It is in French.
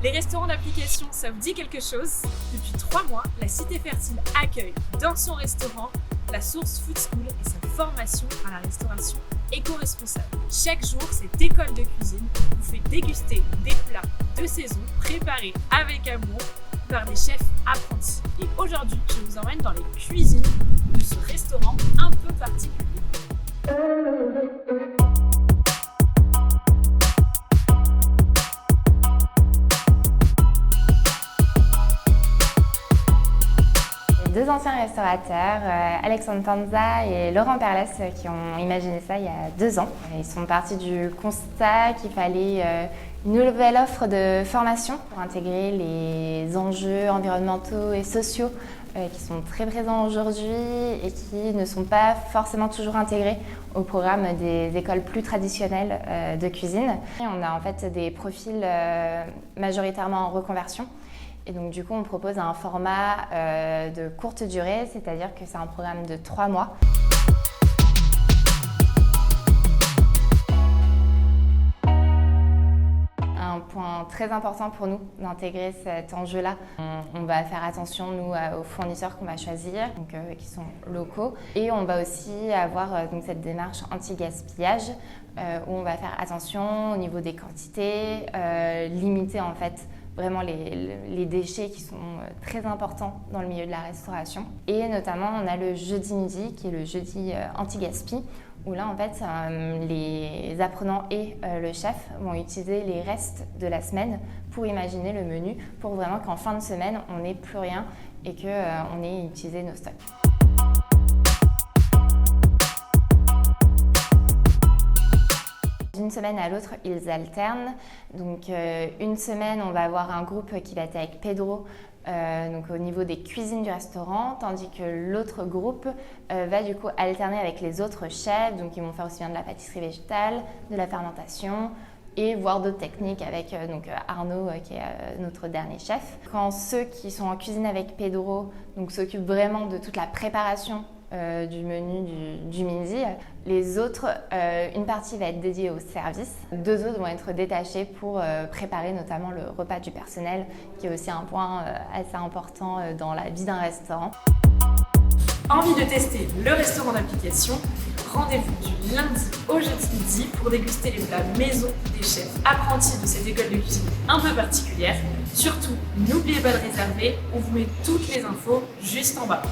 Les restaurants d'application, ça vous dit quelque chose? Depuis 3 mois, la Cité Fertile accueille dans son restaurant la Source Food School et sa formation à la restauration éco-responsable. Chaque jour, cette école de cuisine vous fait déguster des plats de saison préparés avec amour par des chefs apprentis. Et aujourd'hui, je vous emmène dans les cuisines de ce restaurant un peu particulier. Deux anciens restaurateurs, Alexandre Panza et Laurent Perles, qui ont imaginé ça il y a 2 ans. Ils sont partis du constat qu'il fallait une nouvelle offre de formation pour intégrer les enjeux environnementaux et sociaux qui sont très présents aujourd'hui et qui ne sont pas forcément toujours intégrés au programme des écoles plus traditionnelles de cuisine. Et on a en fait des profils majoritairement en reconversion. Et donc du coup, on propose un format de courte durée, c'est-à-dire que c'est un programme de 3 mois. Un point très important pour nous d'intégrer cet enjeu-là. On va faire attention, nous, aux fournisseurs qu'on va choisir, donc, qui sont locaux. Et on va aussi avoir donc, cette démarche anti-gaspillage, où on va faire attention au niveau des quantités, limiter en fait vraiment les déchets qui sont très importants dans le milieu de la restauration. Et notamment, on a le jeudi midi, qui est le jeudi anti-gaspi, où là, en fait, les apprenants et le chef vont utiliser les restes de la semaine pour imaginer le menu, pour vraiment qu'en fin de semaine, on n'ait plus rien et qu'on ait utilisé nos stocks. D'une semaine à l'autre, ils alternent. Donc, une semaine, on va avoir un groupe qui va être avec Pedro, donc au niveau des cuisines du restaurant, tandis que l'autre groupe va du coup alterner avec les autres chefs. Donc, ils vont faire aussi bien de la pâtisserie végétale, de la fermentation et voir d'autres techniques avec donc Arnaud qui est notre dernier chef. Quand ceux qui sont en cuisine avec Pedro donc s'occupent vraiment de toute la préparation du menu du midi. Les autres, une partie va être dédiée au service. 2 autres vont être détachés pour préparer notamment le repas du personnel, qui est aussi un point assez important dans la vie d'un restaurant. Envie de tester le restaurant d'application? Rendez-vous du lundi au jeudi midi pour déguster les plats maison des chefs apprentis de cette école de cuisine un peu particulière. Surtout, n'oubliez pas de réserver, on vous met toutes les infos juste en bas.